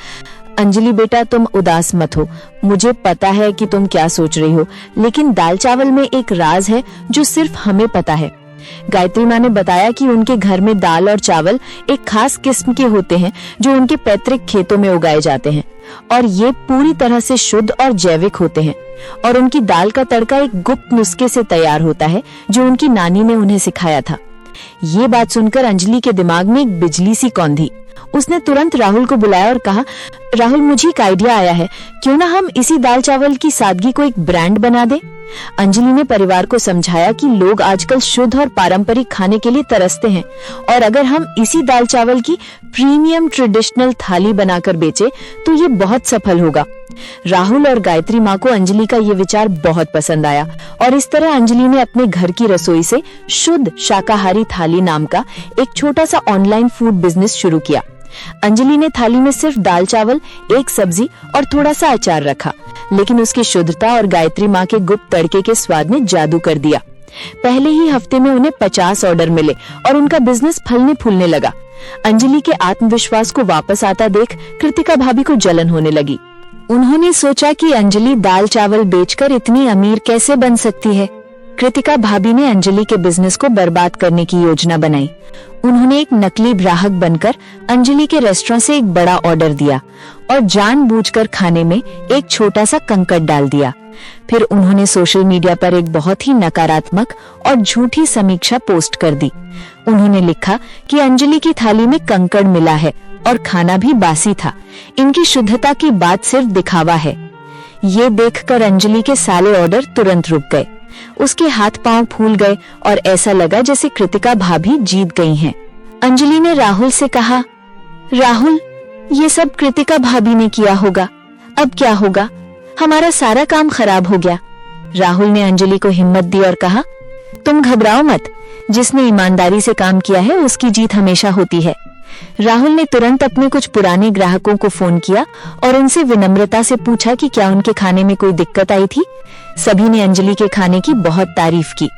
अंजलि बेटा, तुम उदास मत हो, मुझे पता है कि तुम क्या सोच रही हो, लेकिन दाल चावल में एक राज है जो सिर्फ हमें पता है। गायत्री माँ ने बताया कि उनके घर में दाल और चावल एक खास किस्म के होते हैं जो उनके पैतृक खेतों में उगाए जाते हैं और ये पूरी तरह से शुद्ध और जैविक होते हैं और उनकी दाल का तड़का एक गुप्त नुस्खे से तैयार होता है जो उनकी नानी ने उन्हें सिखाया था। ये बात सुनकर अंजलि के दिमाग में एक बिजली सी कौंधी। उसने तुरंत राहुल को बुलाया और कहा, राहुल, मुझे एक आइडिया आया है, क्यों ना हम इसी दाल चावल की सादगी को एक ब्रांड बना दे। अंजलि ने परिवार को समझाया कि लोग आजकल शुद्ध और पारंपरिक खाने के लिए तरसते हैं और अगर हम इसी दाल चावल की प्रीमियम ट्रेडिशनल थाली बनाकर बेचे तो ये बहुत सफल होगा। राहुल और गायत्री माँ को अंजलि का ये विचार बहुत पसंद आया और इस तरह अंजलि ने अपने घर की रसोई से शुद्ध शाकाहारी थाली नाम का एक छोटा सा ऑनलाइन फूड बिजनेस शुरू किया। अंजलि ने थाली में सिर्फ दाल चावल, एक सब्जी और थोड़ा सा अचार रखा, लेकिन उसकी शुद्धता और गायत्री माँ के गुप्त तड़के के स्वाद ने जादू कर दिया। पहले ही हफ्ते में उन्हें 50 ऑर्डर मिले और उनका बिजनेस फलने फूलने लगा। अंजलि के आत्मविश्वास को वापस आता देख कृतिका भाभी को जलन होने लगी। उन्होंने सोचा कि अंजलि दाल चावल बेचकर इतनी अमीर कैसे बन सकती है। कृतिका भाभी ने अंजलि के बिजनेस को बर्बाद करने की योजना बनाई। उन्होंने एक नकली ग्राहक बनकर अंजलि के रेस्टोरेंट से एक बड़ा ऑर्डर दिया और जानबूझकर खाने में एक छोटा सा कंकड़ डाल दिया। फिर उन्होंने सोशल मीडिया पर एक बहुत ही नकारात्मक और झूठी समीक्षा पोस्ट कर दी। उन्होंने लिखा कि अंजलि की थाली में कंकड़ मिला है और खाना भी बासी था। इनकी शुद्धता की बात सिर्फ दिखावा है। ये देखकर अंजलि के सारे ऑर्डर तुरंत रुक गए। उसके हाथ पांव फूल गए और ऐसा लगा जैसे कृतिका भाभी जीत गई हैं। अंजलि ने राहुल से कहा, राहुल, ये सब कृतिका भाभी ने किया होगा। अब क्या होगा? हमारा सारा काम खराब हो गया। राहुल ने अंजलि को हिम्मत दी और कहा, तुम घबराओ मत। जिसने ईमानदारी से काम किया है उसकी जीत हमेशा होती है। राहुल ने तुरंत अपने कुछ पुराने ग्राहकों को फोन किया और उनसे विनम्रता से पूछा कि क्या उनके खाने में कोई दिक्कत आई थी। सभी ने अंजलि के खाने की बहुत तारीफ की।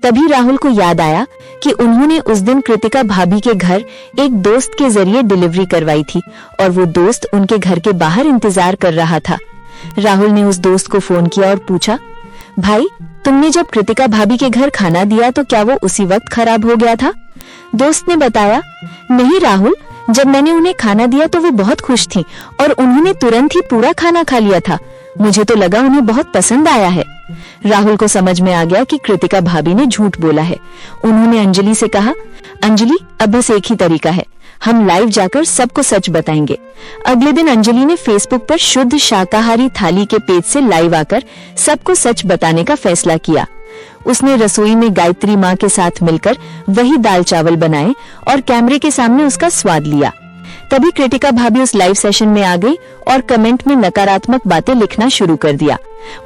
तभी राहुल को याद आया कि उन्होंने उस दिन कृतिका भाभी के घर एक दोस्त के जरिए डिलीवरी करवाई थी और वो दोस्त उनके घर के बाहर इंतजार कर रहा था। राहुल ने उस दोस्त को फोन किया और पूछा, भाई, तुमने जब कृतिका भाभी के घर खाना दिया तो क्या वो उसी वक्त खराब हो गया था? दोस्त ने बताया, नहीं राहुल, जब मैंने उन्हें खाना दिया तो वो बहुत खुश थी और उन्होंने तुरंत ही पूरा खाना खा लिया था। मुझे तो लगा उन्हें बहुत पसंद आया है। राहुल को समझ में आ गया कि कृतिका भाभी ने झूठ बोला है। उन्होंने अंजलि से कहा, अंजलि, अब बस एक ही तरीका है, हम लाइव जाकर सबको सच बताएंगे। अगले दिन अंजलि ने फेसबुक पर शुद्ध शाकाहारी थाली के पेज से लाइव आकर सबको सच बताने का फैसला किया। उसने रसोई में गायत्री माँ के साथ मिलकर वही दाल चावल बनाए और कैमरे के सामने उसका स्वाद लिया। तभी कृतिका भाभी उस लाइव सेशन में आ गई और कमेंट में नकारात्मक बातें लिखना शुरू कर दिया।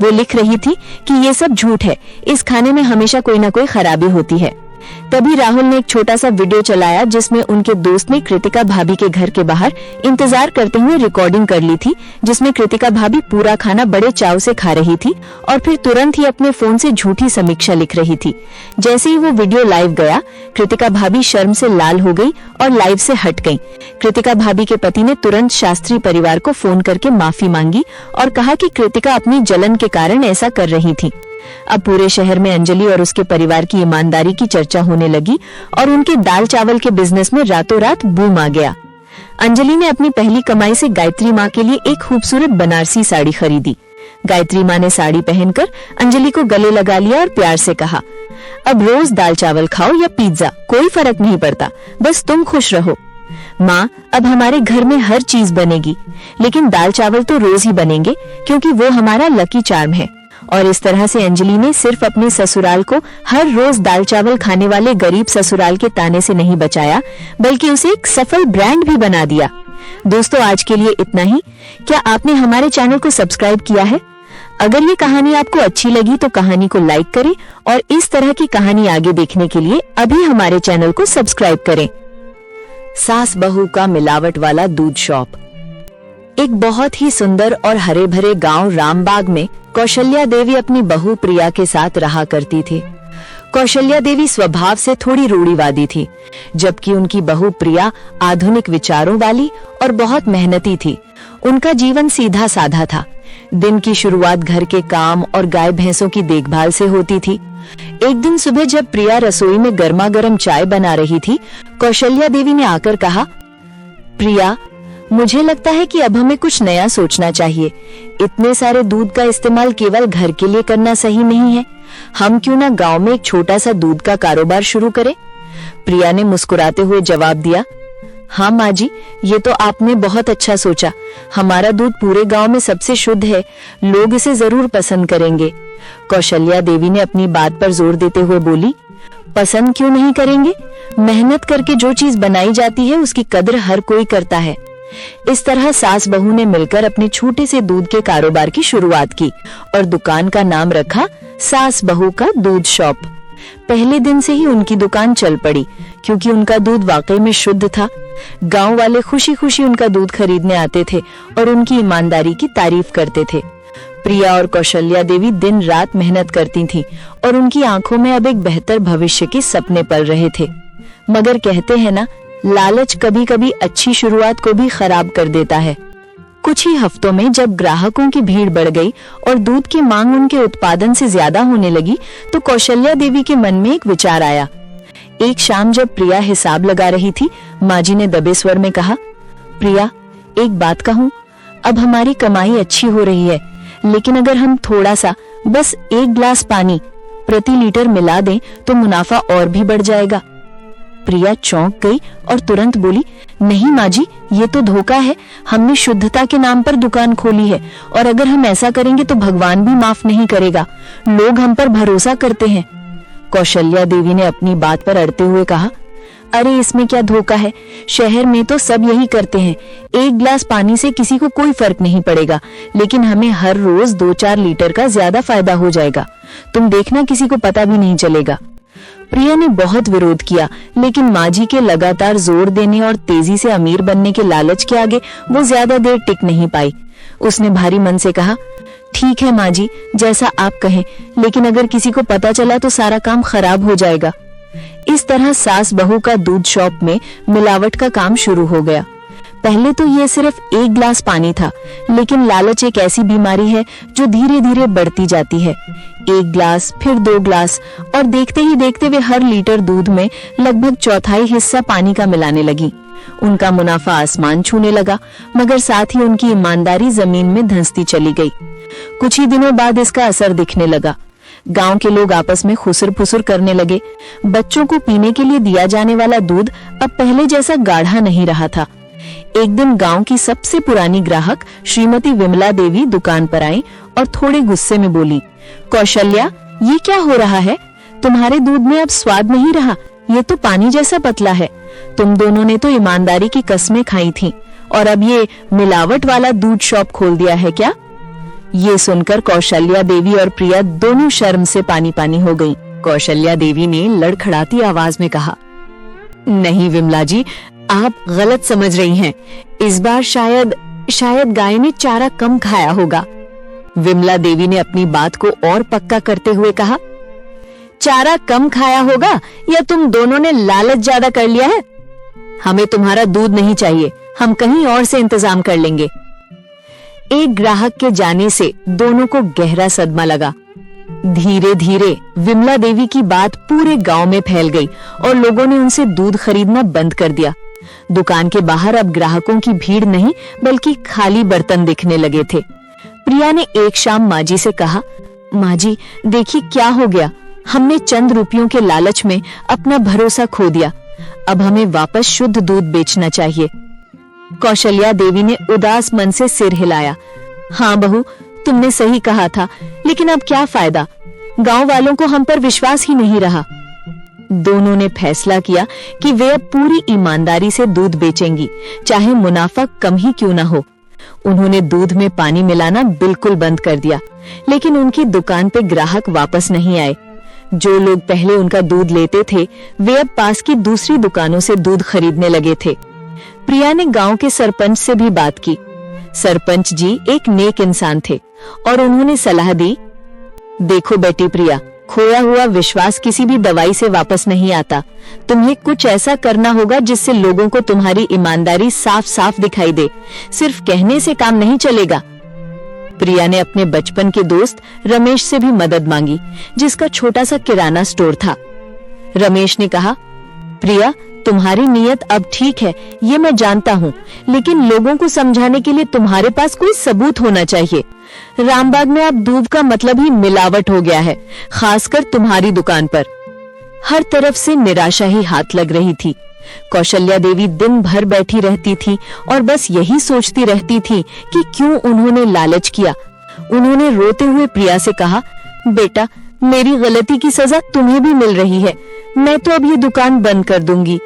वो लिख रही थी कि ये सब झूठ है, इस खाने में हमेशा कोई ना कोई खराबी होती है। तभी राहुल ने एक छोटा सा वीडियो चलाया जिसमें उनके दोस्त ने कृतिका भाभी के घर के बाहर इंतजार करते हुए रिकॉर्डिंग कर ली थी, जिसमें कृतिका भाभी पूरा खाना बड़े चाव से खा रही थी और फिर तुरंत ही अपने फोन से झूठी समीक्षा लिख रही थी। जैसे ही वो वीडियो लाइव गया, कृतिका भाभी शर्म से लाल हो गई और लाइव से हट गई। कृतिका भाभी के पति ने तुरंत शास्त्री परिवार को फोन करके माफी मांगी और कहा कि कृतिका अपनी जलन के कारण ऐसा कर रही थी। अब पूरे शहर में अंजलि और उसके परिवार की ईमानदारी की चर्चा होने लगी और उनके दाल चावल के बिजनेस में रातों रात बूम आ गया। अंजलि ने अपनी पहली कमाई से गायत्री माँ के लिए एक खूबसूरत बनारसी साड़ी खरीदी। गायत्री माँ ने साड़ी पहनकर अंजलि को गले लगा लिया और प्यार से कहा, अब रोज दाल चावल खाओ या पिज्जा, कोई फर्क नहीं पड़ता, बस तुम खुश रहो। माँ, अब हमारे घर में हर चीज बनेगी, लेकिन दाल चावल तो रोज ही बनेंगे क्योंकि वो हमारा लकी चार्म है। और इस तरह से अंजलि ने सिर्फ अपने ससुराल को हर रोज दाल चावल खाने वाले गरीब ससुराल के ताने से नहीं बचाया, बल्कि उसे एक सफल ब्रांड भी बना दिया। दोस्तों, आज के लिए इतना ही। क्या आपने हमारे चैनल को सब्सक्राइब किया है? अगर ये कहानी आपको अच्छी लगी तो कहानी को लाइक करें और इस तरह की कहानी आगे देखने के लिए अभी हमारे चैनल को सब्सक्राइब करें। सास बहू का मिलावट वाला दूध शॉप। एक बहुत ही सुंदर और हरे भरे गांव रामबाग में कौशल्या देवी अपनी बहू प्रिया के साथ रहा करती थी। कौशल्या देवी स्वभाव से थोड़ी रूढ़िवादी थी, जबकि उनकी बहू प्रिया आधुनिक विचारों वाली और बहुत मेहनती थी। उनका जीवन सीधा साधा था। दिन की शुरुआत घर के काम और गाय भैंसों की देखभाल से होती थी। एक दिन सुबह जब प्रिया रसोई में गर्मा गर्म चाय बना रही थी, कौशल्या देवी ने आकर कहा, प्रिया, मुझे लगता है कि अब हमें कुछ नया सोचना चाहिए। इतने सारे दूध का इस्तेमाल केवल घर के लिए करना सही नहीं है। हम क्यों ना गांव में एक छोटा सा दूध का कारोबार शुरू करें? प्रिया ने मुस्कुराते हुए जवाब दिया, हाँ माँ जी, ये तो आपने बहुत अच्छा सोचा। हमारा दूध पूरे गांव में सबसे शुद्ध है, लोग इसे जरूर पसंद करेंगे। कौशल्या देवी ने अपनी बात पर जोर देते हुए बोली, पसंद क्यों नहीं करेंगे? मेहनत करके जो चीज बनाई जाती है उसकी कद्र हर कोई करता है। इस तरह सास बहू ने मिलकर अपने छोटे से दूध के कारोबार की शुरुआत की और दुकान का नाम रखा सास बहू का दूध शॉप। पहले दिन से ही उनकी दुकान चल पड़ी, क्योंकि उनका दूध वाकई में शुद्ध था। गांव वाले खुशी खुशी उनका दूध खरीदने आते थे और उनकी ईमानदारी की तारीफ करते थे। प्रिया और कौशल्या देवी दिन रात मेहनत करती थीं और उनकी आंखों में अब एक बेहतर भविष्य के सपने पल रहे थे। मगर कहते हैं ना, लालच कभी कभी अच्छी शुरुआत को भी खराब कर देता है। कुछ ही हफ्तों में जब ग्राहकों की भीड़ बढ़ गई और दूध की मांग उनके उत्पादन से ज्यादा होने लगी, तो कौशल्या देवी के मन में एक विचार आया। एक शाम जब प्रिया हिसाब लगा रही थी, माँ जी ने दबे स्वर में कहा, प्रिया, एक बात कहूँ, अब हमारी कमाई अच्छी हो रही है, लेकिन अगर हम थोड़ा सा, बस 1 गिलास पानी प्रति लीटर मिला दें तो मुनाफा और भी बढ़ जाएगा। प्रिया चौंक गई और तुरंत बोली, नहीं माँ जी, ये तो धोखा है। हमने शुद्धता के नाम पर दुकान खोली है और अगर हम ऐसा करेंगे तो भगवान भी माफ नहीं करेगा। लोग हम पर भरोसा करते हैं। कौशल्या देवी ने अपनी बात पर अड़ते हुए कहा, अरे इसमें क्या धोखा है, शहर में तो सब यही करते हैं। 1 गिलास पानी से किसी को कोई फर्क नहीं पड़ेगा, लेकिन हमें हर रोज 2-4 लीटर का ज्यादा फायदा हो जाएगा। तुम देखना, किसी को पता भी नहीं चलेगा। प्रिया ने बहुत विरोध किया, लेकिन माँ जी के लगातार जोर देने और तेजी से अमीर बनने के लालच के आगे वो ज्यादा देर टिक नहीं पाई। उसने भारी मन से कहा, ठीक है माँ जी, जैसा आप कहें, लेकिन अगर किसी को पता चला तो सारा काम खराब हो जाएगा। इस तरह सास बहू का दूध शॉप में मिलावट का काम शुरू हो गया। पहले तो ये सिर्फ 1 गिलास पानी था, लेकिन लालच एक ऐसी बीमारी है जो धीरे धीरे बढ़ती जाती है। 1 गिलास, फिर 2 गिलास, और देखते ही देखते वे हर लीटर दूध में लगभग 1/4 हिस्सा पानी का मिलाने लगी। उनका मुनाफा आसमान छूने लगा, मगर साथ ही उनकी ईमानदारी जमीन में धंसती चली गई। कुछ ही दिनों बाद इसका असर दिखने लगा। गांव के लोग आपस में खुसर फुसर करने लगे। बच्चों को पीने के लिए दिया जाने वाला दूध अब पहले जैसा गाढ़ा नहीं रहा था। एक दिन गांव की सबसे पुरानी ग्राहक श्रीमती विमला देवी दुकान पर आई और थोड़े गुस्से में बोली, कौशल्या, ये क्या हो रहा है? तुम्हारे दूध में अब स्वाद नहीं रहा, ये तो पानी जैसा पतला है। तुम दोनों ने तो ईमानदारी की कस्में खाई थीं और अब ये मिलावट वाला दूध शॉप खोल दिया है क्या? ये सुनकर कौशल्या देवी और प्रिया दोनों शर्म से पानी पानी हो गईं। कौशल्या देवी ने लड़खड़ाती आवाज में कहा, नहीं विमला जी, आप गलत समझ रही हैं। इस बार शायद गाय ने चारा कम खाया होगा। विमला देवी ने अपनी बात को और पक्का करते हुए कहा, चारा कम खाया होगा या तुम दोनों ने लालच ज्यादा कर लिया है? हमें तुम्हारा दूध नहीं चाहिए, हम कहीं और से इंतजाम कर लेंगे। एक ग्राहक के जाने से दोनों को गहरा सदमा लगा। धीरे धीरे विमला देवी की बात पूरे गांव में फैल गई और लोगों ने उनसे दूध खरीदना बंद कर दिया। दुकान के बाहर अब ग्राहकों की भीड़ नहीं, बल्कि खाली बर्तन दिखने लगे थे। प्रिया ने एक शाम माँ जी से कहा, माँ जी, देखिए क्या हो गया। हमने चंद रुपयों के लालच में अपना भरोसा खो दिया। अब हमें वापस शुद्ध दूध बेचना चाहिए। कौशल्या देवी ने उदास मन से सिर हिलाया। हाँ बहू, तुमने सही कहा था, लेकिन अब क्या फायदा? गांव वालों को हम पर विश्वास ही नहीं रहा। दोनों ने फैसला किया कि वे अब पूरी ईमानदारी से दूध बेचेंगी, चाहे मुनाफा कम ही क्यों ना हो। उन्होंने दूध में पानी मिलाना बिल्कुल बंद कर दिया, लेकिन उनकी दुकान पे ग्राहक वापस नहीं आए। जो लोग पहले उनका दूध लेते थे, वे अब पास की दूसरी दुकानों से दूध खरीदने लगे थे। प्रिया ने गांव के सरपंच से भी बात की। सरपंच जी एक नेक इंसान थे और उन्होंने सलाह दी, देखो बेटी प्रिया, खोया हुआ विश्वास किसी भी दवाई से वापस नहीं आता। तुम्हें कुछ ऐसा करना होगा जिससे लोगों को तुम्हारी ईमानदारी साफ साफ दिखाई दे। सिर्फ कहने से काम नहीं चलेगा। प्रिया ने अपने बचपन के दोस्त रमेश से भी मदद मांगी, जिसका छोटा सा किराना स्टोर था। रमेश ने कहा, प्रिया, तुम्हारी नीयत अब ठीक है, ये मैं जानता हूँ, लेकिन लोगों को समझाने के लिए तुम्हारे पास कोई सबूत होना चाहिए। रामबाग में अब दूध का मतलब ही मिलावट हो गया है, खासकर तुम्हारी दुकान पर। हर तरफ से निराशा ही हाथ लग रही थी। कौशल्या देवी दिन भर बैठी रहती थी और बस यही सोचती रहती थी कि क्यों उन्होंने लालच किया। उन्होंने रोते हुए प्रिया से कहा, बेटा, मेरी गलती की सजा तुम्हें भी मिल रही है। मैं तो अब ये दुकान बंद कर दूंगी।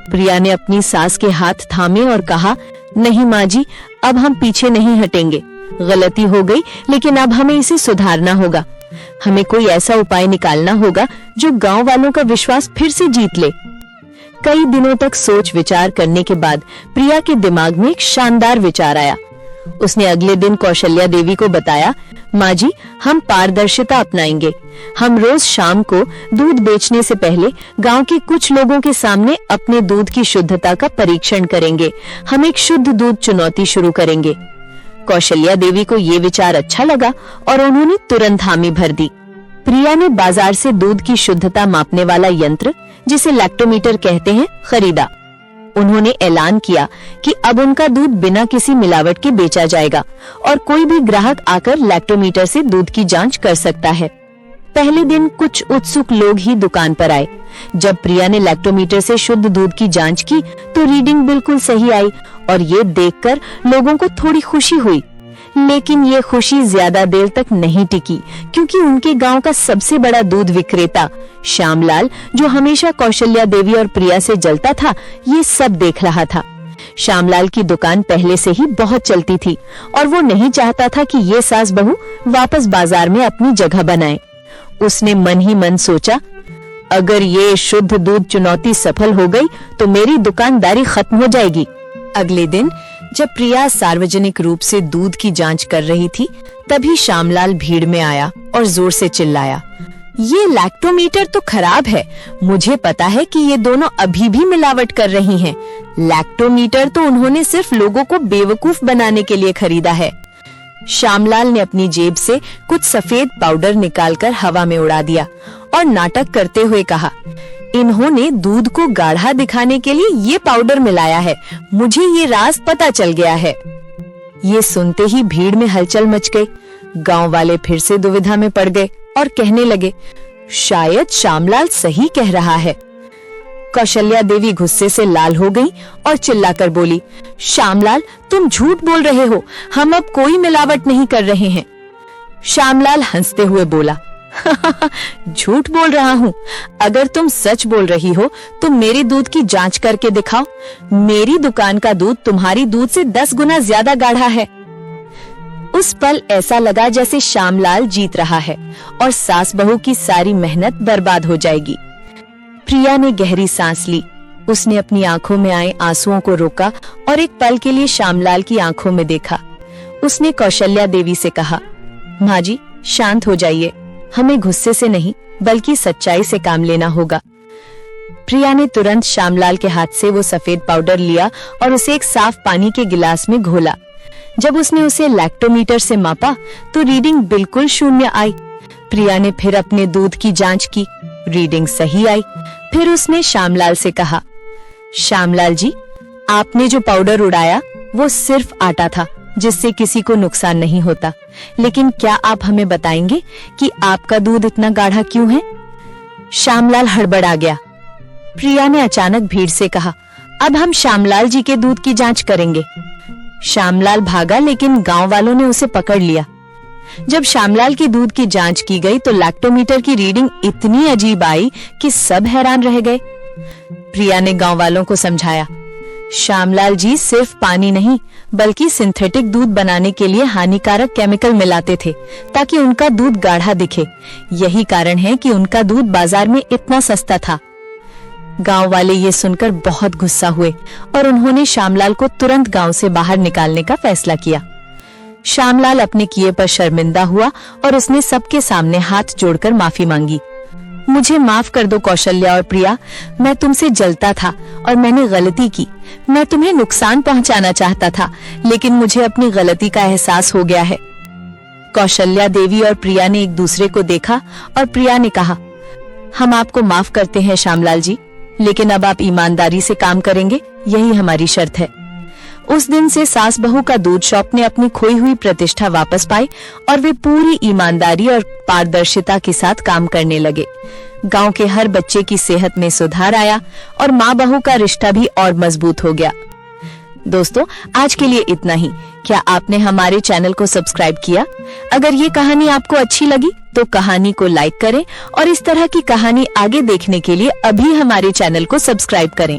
प्रिया ने अपनी सास के हाथ थामे और कहा, नहीं माँ जी, अब हम पीछे नहीं हटेंगे। गलती हो गई, लेकिन अब हमें इसे सुधारना होगा। हमें कोई ऐसा उपाय निकालना होगा जो गांव वालों का विश्वास फिर से जीत ले। कई दिनों तक सोच विचार करने के बाद प्रिया के दिमाग में एक शानदार विचार आया। उसने अगले दिन कौशल्या देवी को बताया, माँ जी, हम पारदर्शिता अपनाएंगे। हम रोज शाम को दूध बेचने से पहले गांव के कुछ लोगों के सामने अपने दूध की शुद्धता का परीक्षण करेंगे। हम एक शुद्ध दूध चुनौती शुरू करेंगे। कौशल्या देवी को ये विचार अच्छा लगा और उन्होंने तुरंत हामी भर दी। प्रिया ने बाजार से दूध की शुद्धता मापने वाला यंत्र, जिसे लैक्टोमीटर कहते हैं, खरीदा। उन्होंने ऐलान किया कि अब उनका दूध बिना किसी मिलावट के बेचा जाएगा और कोई भी ग्राहक आकर लैक्टोमीटर से दूध की जांच कर सकता है। पहले दिन कुछ उत्सुक लोग ही दुकान पर आए। जब प्रिया ने लैक्टोमीटर से शुद्ध दूध की जांच की तो रीडिंग बिल्कुल सही आई और ये देखकर लोगों को थोड़ी खुशी हुई। लेकिन ये खुशी ज्यादा देर तक नहीं टिकी, क्योंकि उनके गांव का सबसे बड़ा दूध विक्रेता श्यामलाल, जो हमेशा कौशल्या देवी और प्रिया से जलता था, ये सब देख रहा था। श्यामलाल की दुकान पहले से ही बहुत चलती थी और वो नहीं चाहता था कि ये सास बहू वापस बाजार में अपनी जगह बनाए। उसने मन ही मन सोचा, अगर ये शुद्ध दूध चुनौती सफल हो गई तो मेरी दुकानदारी खत्म हो जाएगी। अगले दिन जब प्रिया सार्वजनिक रूप से दूध की जांच कर रही थी, तभी श्यामलाल भीड़ में आया और जोर से चिल्लाया, ये लैक्टोमीटर तो खराब है। मुझे पता है कि ये दोनों अभी भी मिलावट कर रही हैं। लैक्टोमीटर तो उन्होंने सिर्फ लोगों को बेवकूफ बनाने के लिए खरीदा है। श्यामलाल ने अपनी जेब से कुछ सफेद पाउडर निकालकर हवा में उड़ा दिया और नाटक करते हुए कहा, इन्होंने दूध को गाढ़ा दिखाने के लिए ये पाउडर मिलाया है। मुझे ये राज पता चल गया है। ये सुनते ही भीड़ में हलचल मच गई। गांव वाले फिर से दुविधा में पड़ गए और कहने लगे, शायद श्यामलाल सही कह रहा है। कौशल्या देवी गुस्से से लाल हो गई और चिल्लाकर बोली, श्यामलाल, तुम झूठ बोल रहे हो। हम अब कोई मिलावट नहीं कर रहे हैं। श्यामलाल हंसते हुए बोला, झूठ बोल रहा हूँ? अगर तुम सच बोल रही हो तो मेरे दूध की जांच करके दिखाओ। मेरी दुकान का दूध तुम्हारी दूध से 10 गुना ज्यादा गाढ़ा है। उस पल ऐसा लगा जैसे श्यामलाल जीत रहा है और सास बहू की सारी मेहनत बर्बाद हो जाएगी। प्रिया ने गहरी सांस ली। उसने अपनी आंखों में आए आंसुओं को रोका और एक पल के लिए श्यामलाल की आंखों में देखा। उसने कौशल्या देवी से कहा, माँ जी, शांत हो जाइए। हमें गुस्से से नहीं बल्कि सच्चाई से काम लेना होगा। प्रिया ने तुरंत श्यामलाल के हाथ से वो सफेद पाउडर लिया और उसे एक साफ पानी के गिलास में घोला। जब उसने उसे लैक्टोमीटर से मापा तो रीडिंग बिल्कुल शून्य आई। प्रिया ने फिर अपने दूध की जांच की, रीडिंग सही आई। फिर उसने श्यामलाल से कहा, श्यामलाल जी, आपने जो पाउडर उड़ाया वो सिर्फ आटा था, जिससे किसी को नुकसान नहीं होता। लेकिन क्या आप हमें बताएंगे कि आपका दूध इतना गाढ़ा क्यों है? श्यामलाल हड़बड़ा गया। प्रिया ने अचानक भीड़ से कहा, अब हम श्यामलाल जी के दूध की जांच करेंगे। श्यामलाल भागा, लेकिन गांव वालों ने उसे पकड़ लिया। जब श्यामलाल की दूध की जांच की गई तो लैक्टोमीटर की रीडिंग इतनी अजीब आई कि सब हैरान रह गए। प्रिया ने गांव वालों को समझाया, श्यामलाल जी सिर्फ पानी नहीं बल्कि सिंथेटिक दूध बनाने के लिए हानिकारक केमिकल मिलाते थे ताकि उनका दूध गाढ़ा दिखे। यही कारण है कि उनका दूध बाजार में इतना सस्ता था। गांव वाले ये सुनकर बहुत गुस्सा हुए और उन्होंने श्यामलाल को तुरंत गांव से बाहर निकालने का फैसला किया। श्यामलाल अपने किए पर शर्मिंदा हुआ और उसने सबके सामने हाथ जोड़कर माफी मांगी। मुझे माफ कर दो कौशल्या और प्रिया, मैं तुमसे जलता था और मैंने गलती की। मैं तुम्हें नुकसान पहुंचाना चाहता था, लेकिन मुझे अपनी गलती का एहसास हो गया है। कौशल्या देवी और प्रिया ने एक दूसरे को देखा और प्रिया ने कहा, हम आपको माफ करते हैं श्यामलाल जी, लेकिन अब आप ईमानदारी से काम करेंगे, यही हमारी शर्त है। उस दिन से सास बहू का दूध शॉप ने अपनी खोई हुई प्रतिष्ठा वापस पाई और वे पूरी ईमानदारी और पारदर्शिता के साथ काम करने लगे। गांव के हर बच्चे की सेहत में सुधार आया और माँ बहू का रिश्ता भी और मजबूत हो गया। दोस्तों, आज के लिए इतना ही। क्या आपने हमारे चैनल को सब्सक्राइब किया? अगर ये कहानी आपको अच्छी लगी तो कहानी को लाइक करें और इस तरह की कहानी आगे देखने के लिए अभी हमारे चैनल को सब्सक्राइब करें।